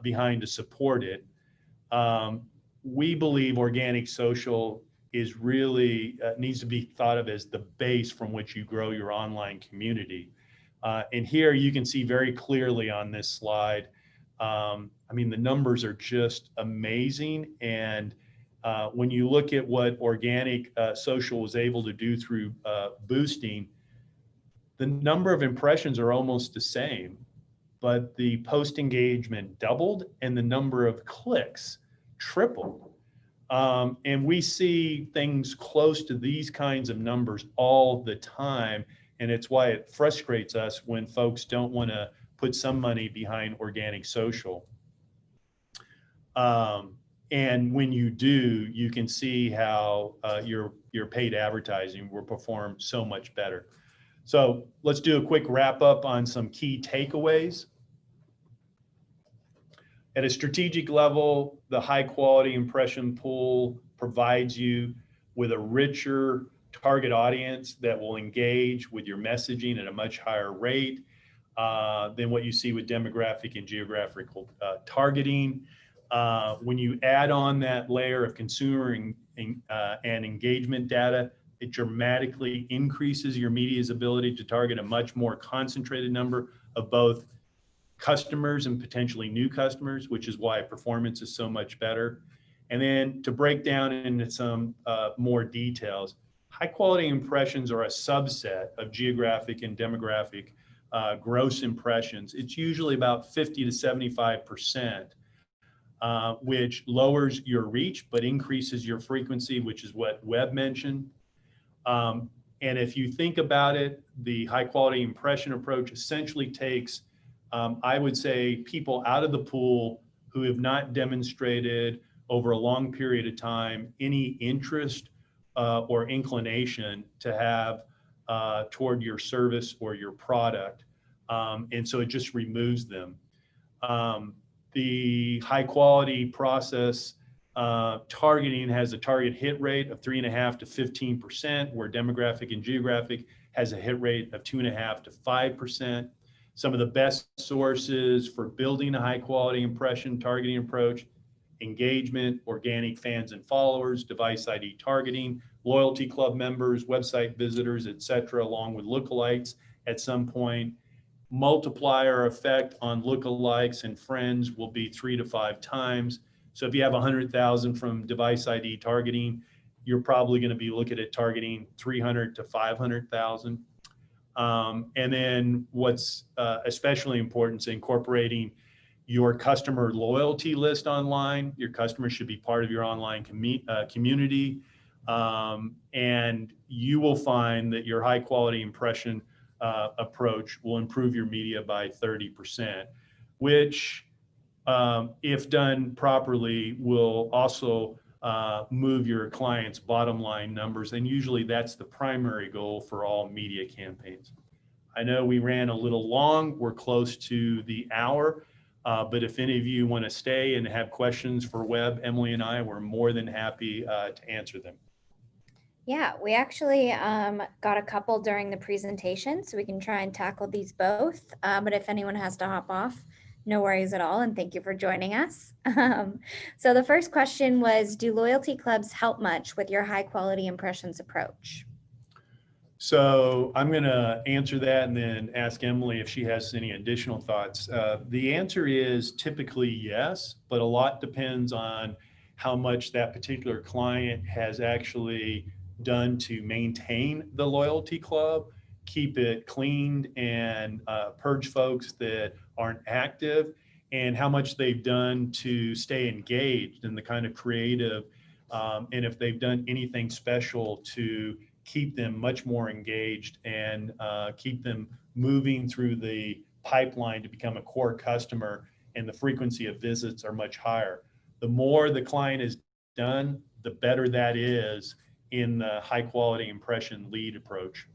behind to support it. We believe organic social is really needs to be thought of as the base from which you grow your online community. And here you can see very clearly on this slide, I mean, the numbers are just amazing. And when you look at what organic social was able to do through boosting, the number of impressions are almost the same, but the post engagement doubled and the number of clicks tripled. And we see things close to these kinds of numbers all the time. And it's why it frustrates us when folks don't want to put some money behind organic social. And when you do, you can see how your paid advertising will perform so much better. So let's do a quick wrap up on some key takeaways. At a strategic level, the high quality impression pool provides you with a richer target audience that will engage with your messaging at a much higher rate than what you see with demographic and geographical targeting. When you add on that layer of consumer and engagement data, it dramatically increases your media's ability to target a much more concentrated number of both customers and potentially new customers, which is why performance is so much better. And then to break down into some more details, high quality impressions are a subset of geographic and demographic gross impressions. It's usually about 50 to 75%, which lowers your reach but increases your frequency, which is what Webb mentioned. And if you think about it, the high quality impression approach essentially takes, I would say, people out of the pool who have not demonstrated over a long period of time any interest or inclination to have toward your service or your product. And so it just removes them. The high quality process targeting has a target hit rate of 3.5 to 15%, where demographic and geographic has a hit rate of 2.5 to 5%. Some of the best sources for building a high quality impression targeting approach: engagement, organic fans and followers, device ID targeting, loyalty club members, website visitors, etc., along with lookalikes at some point. Multiplier effect on lookalikes and friends will be 3 to 5 times. So if you have 100,000 from device ID targeting, you're probably going to be looking at targeting 300 to 500,000. And then what's especially important is incorporating your customer loyalty list online. Your customers should be part of your online community. And you will find that your high quality impression approach will improve your media by 30%, which, if done properly, will also move your clients' bottom line numbers. And usually that's the primary goal for all media campaigns. I know we ran a little long. We're close to the hour. But if any of you want to stay and have questions for Webb, Emily, and I, we're more than happy to answer them. Yeah, we actually got a couple during the presentation, so we can try and tackle these both. But if anyone has to hop off, no worries at all, and thank you for joining us. So the first question was, do loyalty clubs help much with your high quality impressions approach? So I'm going to answer that and then ask Emily if she has any additional thoughts. The answer is typically yes, but a lot depends on how much that particular client has actually done to maintain the loyalty club, keep it cleaned, and purge folks that aren't active, and how much they've done to stay engaged in the kind of creative, and if they've done anything special to keep them much more engaged and keep them moving through the pipeline to become a core customer, and the frequency of visits are much higher. The more the client is done, the better that is in the high quality impression lead approach.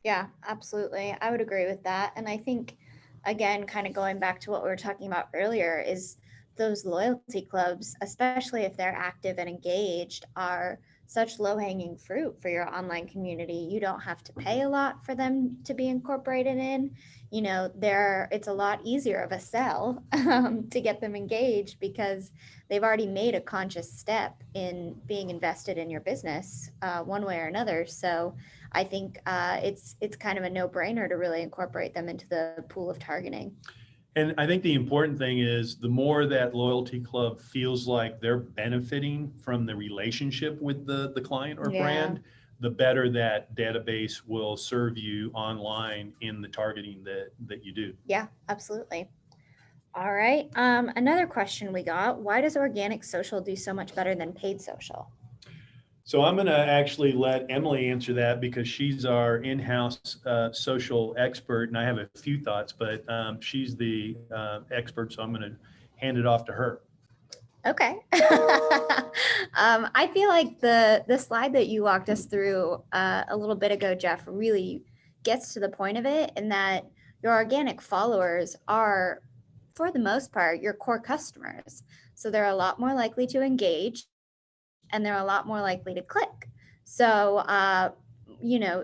Yeah, absolutely. I would agree with that. And I think, again, kind of going back to what we were talking about earlier, is those loyalty clubs, especially if they're active and engaged, are such low hanging fruit for your online community. You don't have to pay a lot for them to be incorporated in. You know, it's a lot easier of a sell to get them engaged because they've already made a conscious step in being invested in your business one way or another. So I think it's kind of a no brainer to really incorporate them into the pool of targeting. And I think the important thing is the more that loyalty club feels like they're benefiting from the relationship with the client or brand, the better that database will serve you online in the targeting that you do. Yeah, absolutely. All right. Another question we got, why does organic social do so much better than paid social? So I'm going to actually let Emily answer that because she's our in-house social expert, and I have a few thoughts, but she's the expert, so I'm going to hand it off to her. Okay. I feel like the slide that you walked us through a little bit ago, Jeff, really gets to the point of it, in that your organic followers are, for the most part, your core customers. So they're a lot more likely to engage, and they're a lot more likely to click. So,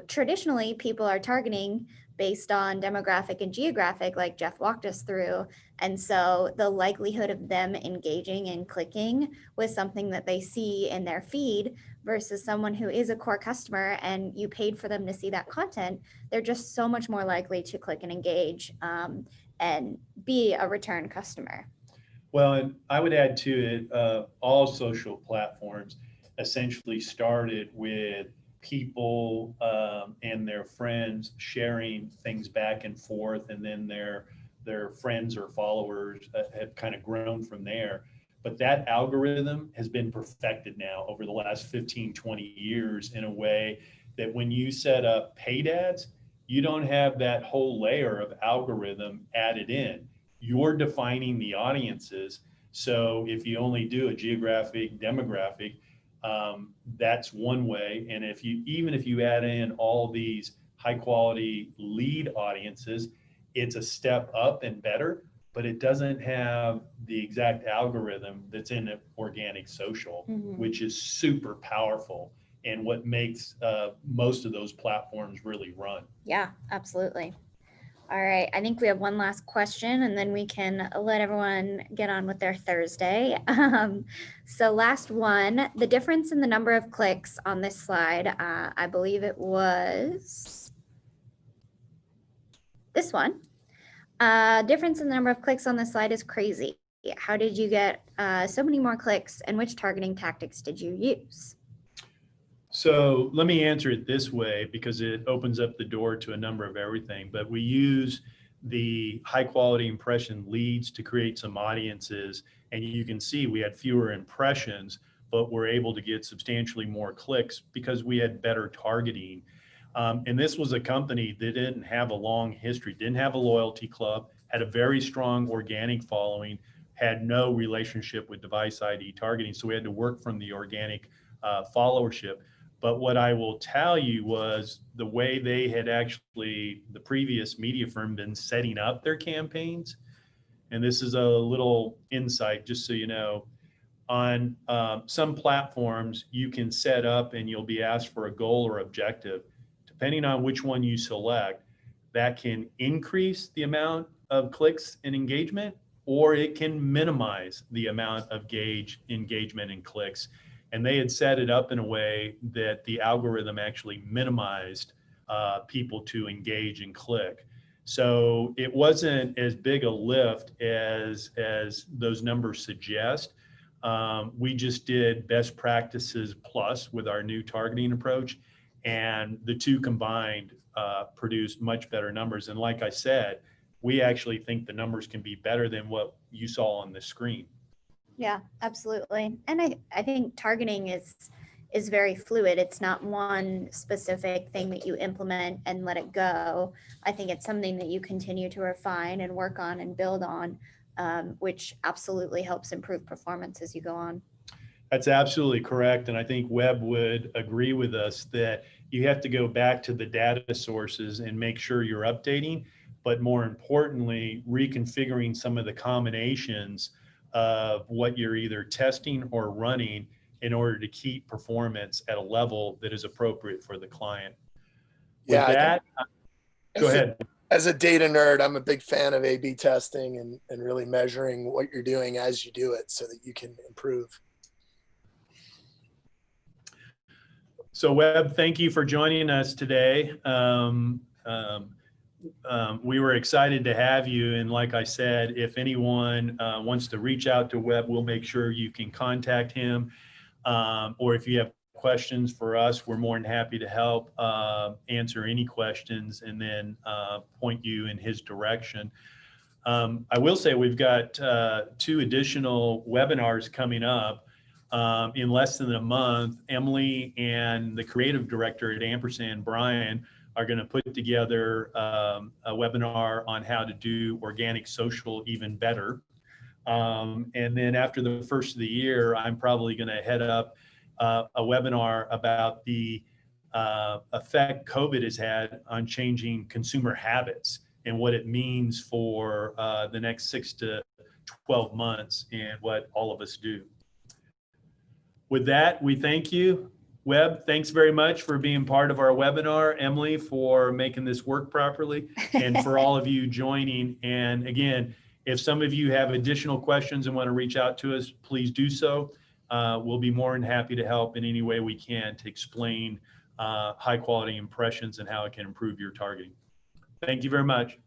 traditionally people are targeting based on demographic and geographic, like Jeff walked us through. And so the likelihood of them engaging and clicking with something that they see in their feed versus someone who is a core customer and you paid for them to see that content, they're just so much more likely to click and engage and be a return customer. Well, and I would add to it, all social platforms essentially started with people and their friends sharing things back and forth, and then their friends or followers have kind of grown from there. But that algorithm has been perfected now over the last 15, 20 years in a way that when you set up paid ads, you don't have that whole layer of algorithm added in. You're defining the audiences. So if you only do a geographic demographic, that's one way. And even if you add in all these high quality lead audiences, it's a step up and better, but it doesn't have the exact algorithm that's in organic social, which is super powerful and what makes most of those platforms really run. Yeah, absolutely. All right, I think we have one last question and then we can let everyone get on with their Thursday. So last one, the difference in the number of clicks on this slide, I believe it was this one. Difference in the number of clicks on this slide is crazy. How did you get so many more clicks, and which targeting tactics did you use? So let me answer it this way because it opens up the door to a number of everything. But we use the high quality impression leads to create some audiences. And you can see we had fewer impressions, but we're able to get substantially more clicks because we had better targeting. And this was a company that didn't have a long history, didn't have a loyalty club, had a very strong organic following, had no relationship with device ID targeting. So we had to work from the organic followership. But what I will tell you was the way they had actually, the previous media firm, been setting up their campaigns. And this is a little insight, just so you know, on some platforms, you can set up and you'll be asked for a goal or objective. Depending on which one you select, that can increase the amount of clicks and engagement, or it can minimize the amount of engagement and clicks. And they had set it up in a way that the algorithm actually minimized people to engage and click. So it wasn't as big a lift as those numbers suggest. We just did best practices plus with our new targeting approach, and the two combined produced much better numbers. And like I said, we actually think the numbers can be better than what you saw on the screen. Yeah, absolutely. And I think targeting is very fluid. It's not one specific thing that you implement and let it go. I think it's something that you continue to refine and work on and build on, which absolutely helps improve performance as you go on. That's absolutely correct. And I think Webb would agree with us that you have to go back to the data sources and make sure you're updating, but more importantly, reconfiguring some of the combinations of what you're either testing or running in order to keep performance at a level that is appropriate for the client. With Yeah, that, go ahead. As a data nerd, I'm a big fan of A/B testing and really measuring what you're doing as you do it so that you can improve. So Webb, thank you for joining us today. We were excited to have you. And like I said, if anyone wants to reach out to Webb, we'll make sure you can contact him. Or if you have questions for us, we're more than happy to help answer any questions and then point you in his direction. I will say we've got 2 additional webinars coming up in less than a month. Emily and the creative director at Ampersand, Brian, are going to put together a webinar on how to do organic social even better. And then after the first of the year, I'm probably going to head up a webinar about the effect COVID has had on changing consumer habits and what it means for the next 6 to 12 months and what all of us do. With that, we thank you. Webb, thanks very much for being part of our webinar. Emily, for making this work properly, and for all of you joining. And again, if some of you have additional questions and want to reach out to us, please do so. We'll be more than happy to help in any way we can to explain high quality impressions and how it can improve your targeting. Thank you very much.